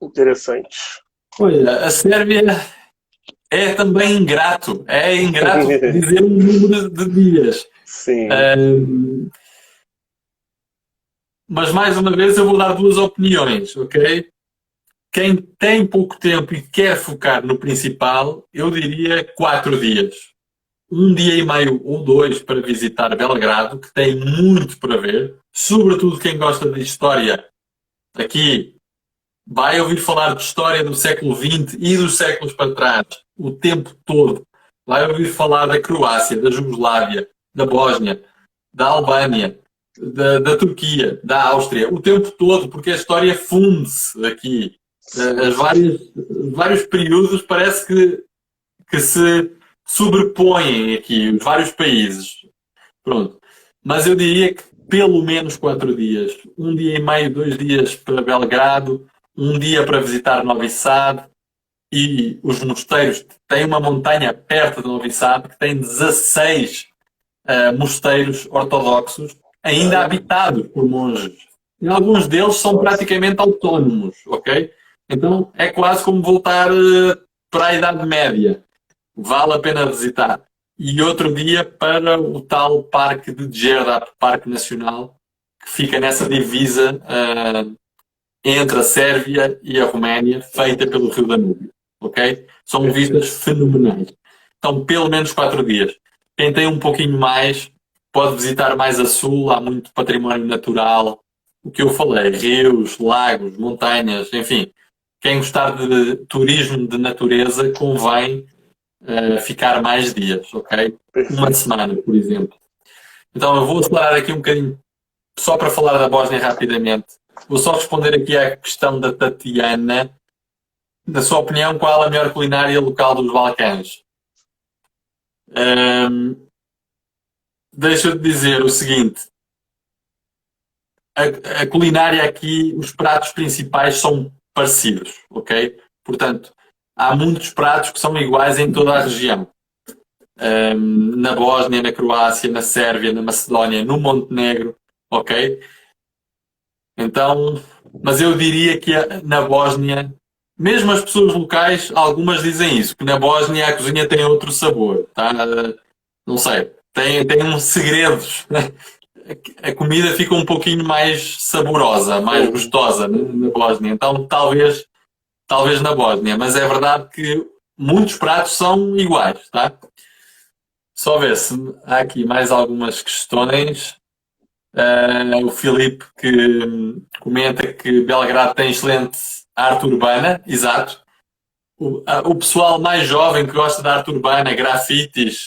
interessante?
Olha, a Sérvia é também ingrato. É ingrato dizer um número de dias.
Sim.
Mas, mais uma vez, eu vou dar 2 opiniões, ok? Quem tem pouco tempo e quer focar no principal, eu diria 4 dias. 1 dia e meio ou 2 para visitar Belgrado, que tem muito para ver. Sobretudo quem gosta de história. Aqui vai ouvir falar de história do século XX e dos séculos para trás, o tempo todo. Vai ouvir falar da Croácia, da Jugoslávia, da Bósnia, da Albânia, da Turquia, da Áustria, o tempo todo, porque a história funde-se aqui. Vários períodos parece que se sobrepõem aqui, os vários países. Pronto. Mas eu diria que pelo menos 4 dias. 1 dia e meio, 2 dias para Belgrado, 1 dia para visitar Novi Sad e os mosteiros. Tem uma montanha perto de Novi Sad que tem 16 mosteiros ortodoxos ainda habitados por monges. E alguns deles são praticamente autónomos, ok? Então é quase como voltar para a Idade Média. Vale a pena visitar. E outro dia para o tal Parque de Djerdap, Parque Nacional, que fica nessa divisa entre a Sérvia e a Roménia, feita pelo Rio Danúbio. Ok? São vistas fenomenais. Então, pelo menos 4 dias. Quem tem um pouquinho mais, pode visitar mais a sul, há muito património natural. O que eu falei, rios, lagos, montanhas, enfim. Quem gostar de turismo de natureza, convém ficar mais dias, ok? Uma semana, por exemplo. Então eu vou acelerar aqui um bocadinho, só para falar da Bósnia rapidamente. Vou só responder aqui à questão da Tatiana. Na sua opinião, qual a melhor culinária local dos Balcãs? Deixa-te dizer o seguinte. A culinária aqui, os pratos principais são parecidos, ok? Portanto, há muitos pratos que são iguais em toda a região. Na Bósnia, na Croácia, na Sérvia, na Macedónia, no Montenegro, ok? Então, mas eu diria que na Bósnia, mesmo as pessoas locais, algumas dizem isso, que na Bósnia a cozinha tem outro sabor, tá? Não sei, tem uns segredos. A comida fica um pouquinho mais saborosa, mais gostosa na Bósnia. Então, talvez na Bósnia, mas é verdade que muitos pratos são iguais, tá? Só ver se há aqui mais algumas questões. O Filipe que comenta que Belgrado tem excelente arte urbana, exato. O pessoal mais jovem que gosta de arte urbana, grafites,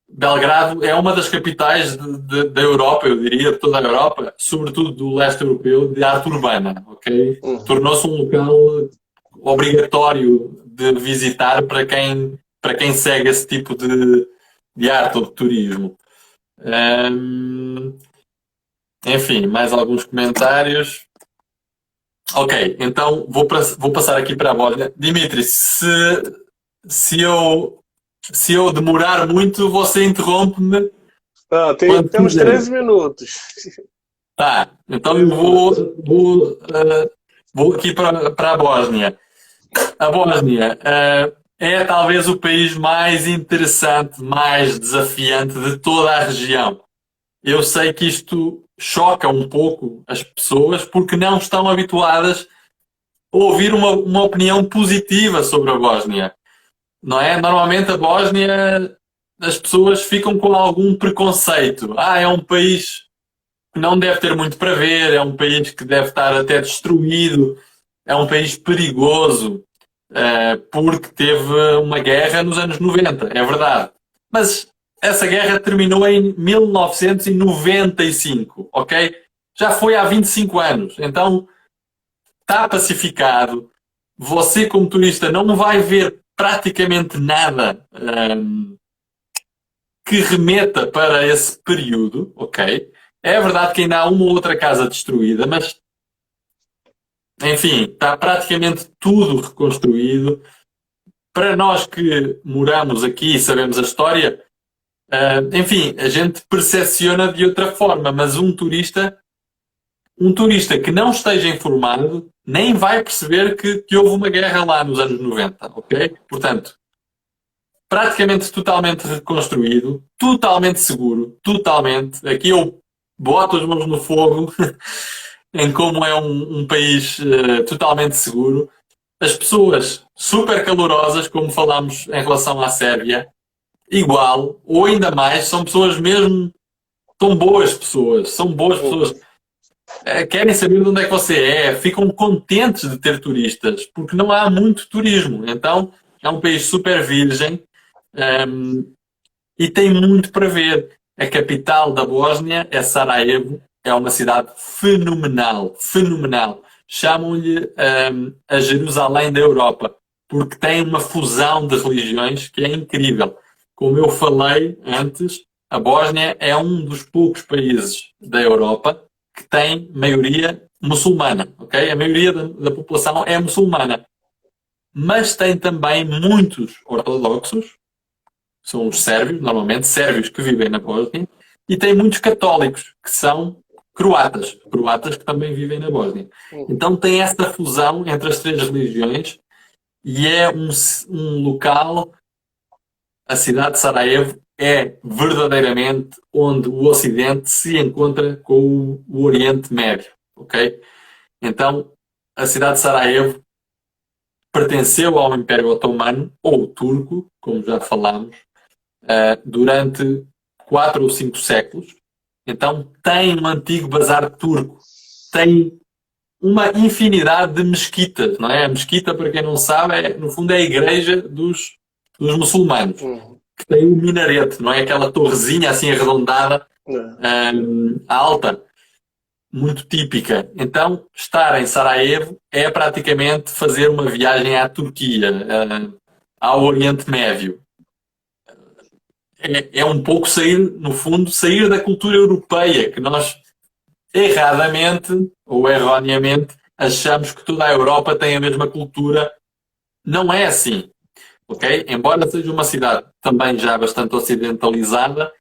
Belgrado é uma das capitais da Europa, eu diria, de toda a Europa, sobretudo do leste europeu, de arte urbana, ok? Tornou-se um local obrigatório de visitar para quem segue esse tipo de arte ou de turismo. Enfim, mais alguns comentários. Ok, então vou passar aqui para a Bósnia. Dimitri, se eu demorar muito, você interrompe-me.
Temos 13 minutos.
Tá, então eu vou aqui para a Bósnia. A Bósnia é talvez o país mais interessante, mais desafiante de toda a região. Eu sei que isto choca um pouco as pessoas porque não estão habituadas a ouvir uma opinião positiva sobre a Bósnia. Não é? Normalmente a Bósnia, as pessoas ficam com algum preconceito. É um país que não deve ter muito para ver, é um país que deve estar até destruído, é um país perigoso, porque teve uma guerra nos anos 90, é verdade. Mas essa guerra terminou em 1995, ok? Já foi há 25 anos. Então, está pacificado. Você, como turista, não vai ver praticamente nada que remeta para esse período, ok? É verdade que ainda há uma ou outra casa destruída, mas, enfim, está praticamente tudo reconstruído. Para nós que moramos aqui e sabemos a história, enfim, a gente percepciona de outra forma, mas um turista que não esteja informado nem vai perceber que houve uma guerra lá nos anos 90, ok? Portanto, praticamente totalmente reconstruído, totalmente seguro, totalmente. Aqui eu boto as mãos no fogo em como é um país totalmente seguro. As pessoas super calorosas, como falámos em relação à Sérvia, igual, ou ainda mais, são pessoas mesmo, são boas pessoas, querem saber de onde é que você ficam contentes de ter turistas, porque não há muito turismo, então é um país super virgem e tem muito para ver. A capital da Bósnia é Sarajevo, é uma cidade fenomenal, fenomenal. Chamam-lhe a Jerusalém da Europa, porque tem uma fusão de religiões que é incrível. Como eu falei antes, a Bósnia é um dos poucos países da Europa que tem maioria muçulmana, ok? A maioria da população é muçulmana. Mas tem também muitos ortodoxos, são os sérvios, normalmente, sérvios que vivem na Bósnia, e tem muitos católicos, que são croatas que também vivem na Bósnia. Então tem esta fusão entre as três religiões e é um local, a cidade de Sarajevo é verdadeiramente onde o Ocidente se encontra com o Oriente Médio, ok? Então, a cidade de Sarajevo pertenceu ao Império Otomano, ou Turco, como já falámos, durante 4 ou 5 séculos. Então tem um antigo bazar turco, tem uma infinidade de mesquitas, não é? A mesquita, para quem não sabe, no fundo é a igreja dos muçulmanos, que tem um minarete, não é? Aquela torrezinha assim arredondada, alta, muito típica. Então, estar em Sarajevo é praticamente fazer uma viagem à Turquia, ao Oriente Médio. É um pouco sair, no fundo, sair da cultura europeia, que nós, erradamente ou erroneamente, achamos que toda a Europa tem a mesma cultura. Não é assim, ok? Embora seja uma cidade também já bastante ocidentalizada,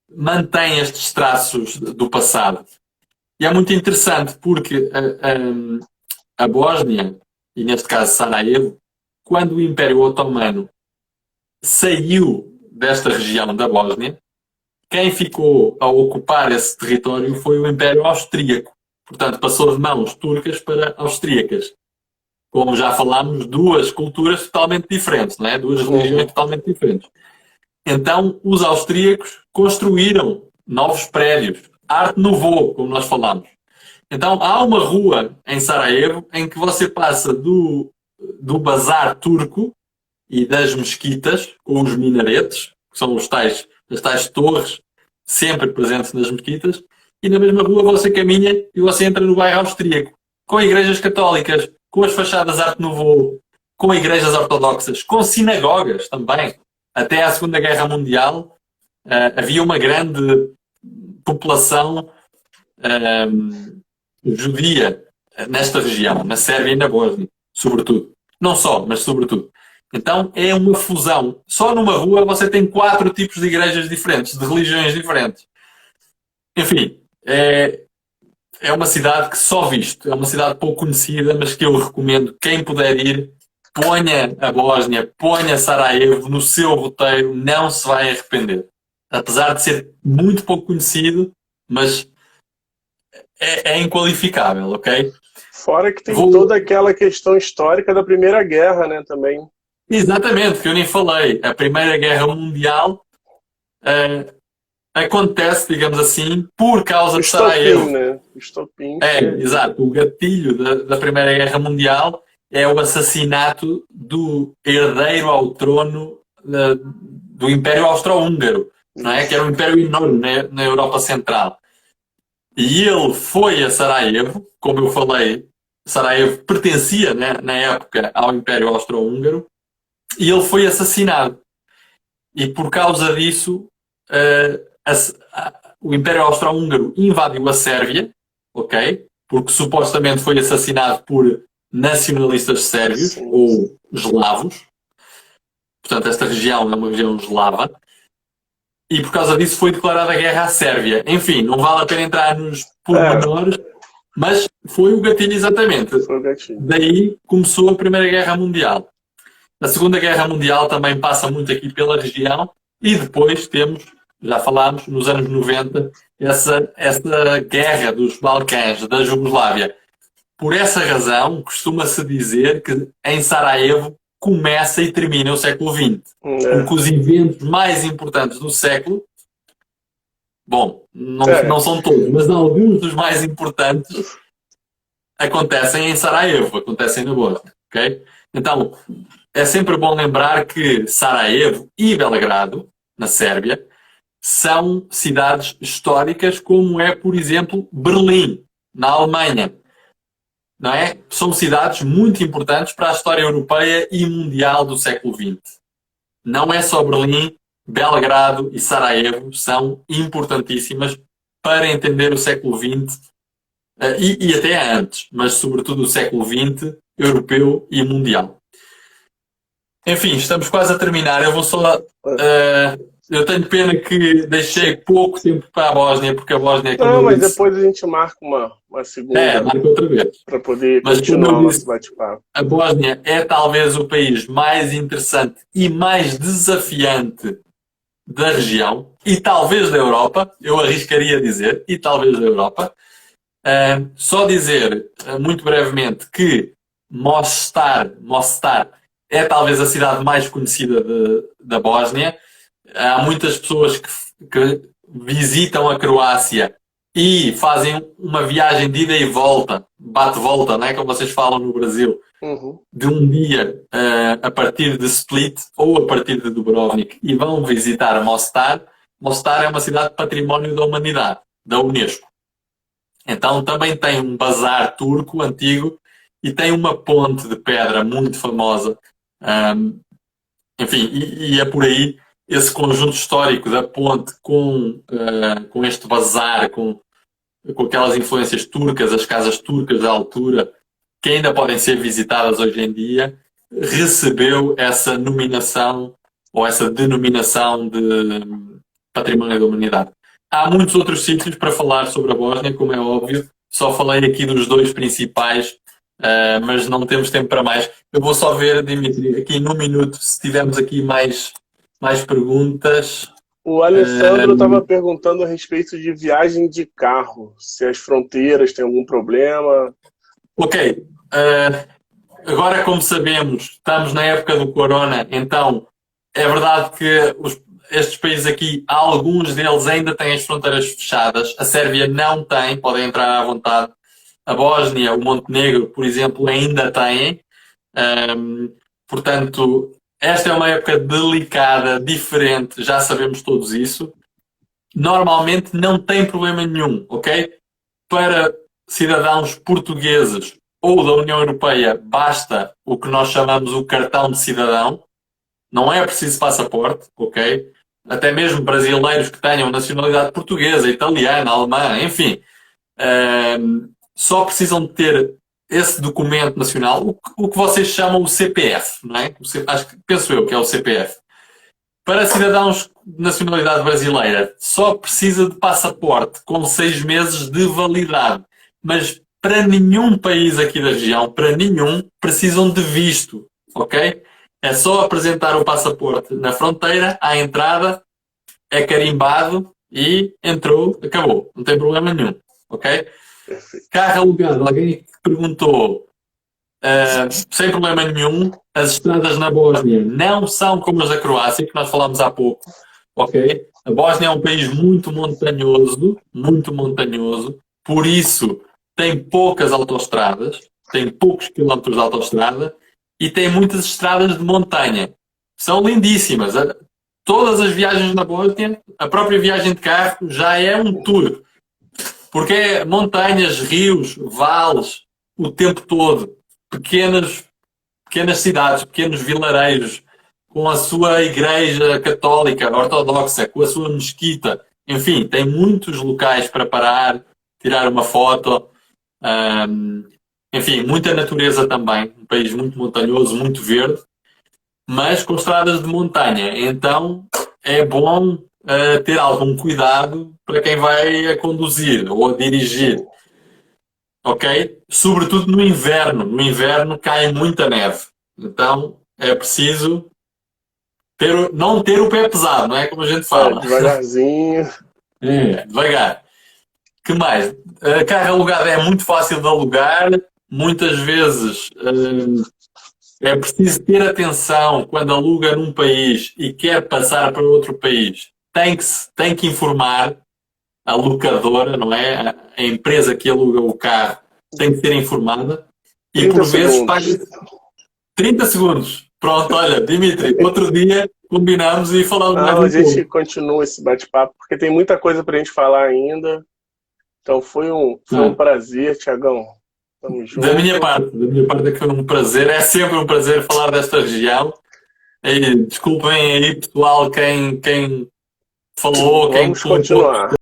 mantém estes traços do passado. E é muito interessante porque a Bósnia, e neste caso Sarajevo, quando o Império Otomano saiu desta região da Bósnia, quem ficou a ocupar esse território foi o Império Austríaco. Portanto, passou de mãos turcas para austríacas. Como já falámos, duas culturas totalmente diferentes, não é? Duas religiões totalmente diferentes. Então, os austríacos construíram novos prédios. Arte Nouveau, como nós falámos. Então, há uma rua em Sarajevo em que você passa do bazar turco e das mesquitas, com os minaretes, que são as tais torres, sempre presentes nas mesquitas, e na mesma rua você caminha e você entra no bairro austríaco, com igrejas católicas, com as fachadas Arte Nouveau, com igrejas ortodoxas, com sinagogas também. Até à Segunda Guerra Mundial havia uma grande população judia nesta região, na Sérvia e na Bósnia, sobretudo. Não só, mas sobretudo. Então é uma fusão. Só numa rua você tem 4 tipos de igrejas diferentes, de religiões diferentes. Enfim, é uma cidade que só visto, é uma cidade pouco conhecida, mas que eu recomendo, quem puder ir, ponha a Bósnia, ponha Sarajevo no seu roteiro, não se vai arrepender. Apesar de ser muito pouco conhecido, mas é inqualificável, ok?
Fora que tem toda aquela questão histórica da Primeira Guerra, né, também.
Exatamente, que eu nem falei. A Primeira Guerra Mundial acontece, digamos assim, por causa de Sarajevo.
Né? Estopim.
Exato. O gatilho da Primeira Guerra Mundial é o assassinato do herdeiro ao trono do Império Austro-Húngaro, não é? Que era um império enorme na Europa Central. E ele foi a Sarajevo, como eu falei, Sarajevo pertencia, né, na época ao Império Austro-Húngaro, e ele foi assassinado. E por causa disso, o Império Austro-Húngaro invadiu a Sérvia, ok? Porque supostamente foi assassinado por nacionalistas sérvios ou eslavos. Portanto, esta região é uma região eslava. E por causa disso foi declarada a guerra à Sérvia. Enfim, não vale a pena entrar nos pormenores, mas foi o gatilho exatamente.
Foi o gatilho.
Daí começou a Primeira Guerra Mundial. A Segunda Guerra Mundial também passa muito aqui pela região e depois temos, já falámos, nos anos 90, essa guerra dos Balcãs, da Jugoslávia. Por essa razão, costuma-se dizer que em Sarajevo começa e termina o século XX. Porque os eventos mais importantes do século, bom, não são todos, mas alguns dos mais importantes acontecem em Sarajevo, acontecem na Bósnia, ok? Então, é sempre bom lembrar que Sarajevo e Belgrado, na Sérvia, são cidades históricas, como é, por exemplo, Berlim, na Alemanha. Não é? São cidades muito importantes para a história europeia e mundial do século XX. Não é só Berlim, Belgrado e Sarajevo são importantíssimas para entender o século XX e até antes, mas sobretudo o século XX, europeu e mundial. Enfim, estamos quase a terminar. Eu vou só. Eu tenho pena que deixei pouco tempo para a Bósnia, porque a Bósnia, como
Não,
eu
mas
disse.
depois a gente marca uma segunda
Marca outra vez.
para poder
Mas
continuar
como
o
eu
nosso
disse,
bate-papo.
a Bósnia é talvez o país mais interessante e mais desafiante da região e talvez da Europa. Eu arriscaria dizer, e talvez da Europa. Só dizer, muito brevemente, que Mostar é talvez a cidade mais conhecida da Bósnia. Há muitas pessoas que visitam a Croácia e fazem uma viagem de ida e volta, bate-volta, não é? Como vocês falam no Brasil,
Uhum.
de um dia a partir de Split ou a partir de Dubrovnik e vão visitar Mostar. Mostar é uma cidade património da humanidade, da Unesco. Então também tem um bazar turco antigo e tem uma ponte de pedra muito famosa. Enfim, e é por aí esse conjunto histórico da ponte com este bazar, com aquelas influências turcas, as casas turcas da altura, que ainda podem ser visitadas hoje em dia, recebeu essa nominação ou essa denominação de Património da Humanidade. Há muitos outros sítios para falar sobre a Bósnia, como é óbvio. Só falei aqui dos dois principais, mas não temos tempo para mais. Eu vou só ver, Dimitri, aqui num minuto, se tivermos aqui mais perguntas.
O Alessandro estava perguntando a respeito de viagem de carro, se as fronteiras têm algum problema.
Ok. Agora, como sabemos, estamos na época do corona, então é verdade que estes países aqui, alguns deles ainda têm as fronteiras fechadas. A Sérvia não tem, podem entrar à vontade. A Bósnia, o Montenegro, por exemplo, ainda têm. Portanto, esta é uma época delicada, diferente, já sabemos todos isso. Normalmente não tem problema nenhum, ok? Para cidadãos portugueses ou da União Europeia, basta o que nós chamamos o cartão de cidadão. Não é preciso passaporte, ok? Até mesmo brasileiros que tenham nacionalidade portuguesa, italiana, alemã, enfim, só precisam de ter esse documento nacional, o que vocês chamam o CPF, não é? Penso eu que é o CPF. Para cidadãos de nacionalidade brasileira, só precisa de passaporte com 6 meses de validade. Mas para nenhum país aqui da região, para nenhum, precisam de visto, ok? É só apresentar o passaporte na fronteira, à entrada, é carimbado e entrou, acabou. Não tem problema nenhum, ok? Carro alugado, alguém perguntou, sem problema nenhum, as estradas na Bósnia não são como as da Croácia, que nós falámos há pouco, ok? A Bósnia é um país muito montanhoso, por isso tem poucas autoestradas, tem poucos quilómetros de autoestrada e tem muitas estradas de montanha. São lindíssimas. Todas as viagens na Bósnia, a própria viagem de carro já é um tour. Porque é montanhas, rios, vales, o tempo todo. Pequenas cidades, pequenos vilareiros, com a sua igreja católica, ortodoxa, com a sua mesquita. Enfim, tem muitos locais para parar, tirar uma foto. Enfim, muita natureza também. Um país muito montanhoso, muito verde, mas com estradas de montanha. Então, é bom ter algum cuidado para quem vai a conduzir ou a dirigir. Ok? Sobretudo no inverno. No inverno cai muita neve. Então, é preciso não ter o pé pesado, não é como a gente fala.
Devagarzinho.
Devagar. Que mais? Carro alugado é muito fácil de alugar. Muitas vezes é preciso ter atenção quando aluga num país e quer passar para outro país. Tem que informar a locadora, não é? A empresa que aluga o carro tem que ser informada e por vezes paga 30 segundos. Pronto, olha, Dimitri, outro dia combinamos e falamos mais um pouco.
A gente continua esse bate-papo, porque tem muita coisa para a gente falar ainda. Então foi um prazer, Tiagão. Tamo junto.
Da minha parte é que foi um prazer. É sempre um prazer falar desta região. Desculpem aí, pessoal, quem falou, quem
Vamos continuar.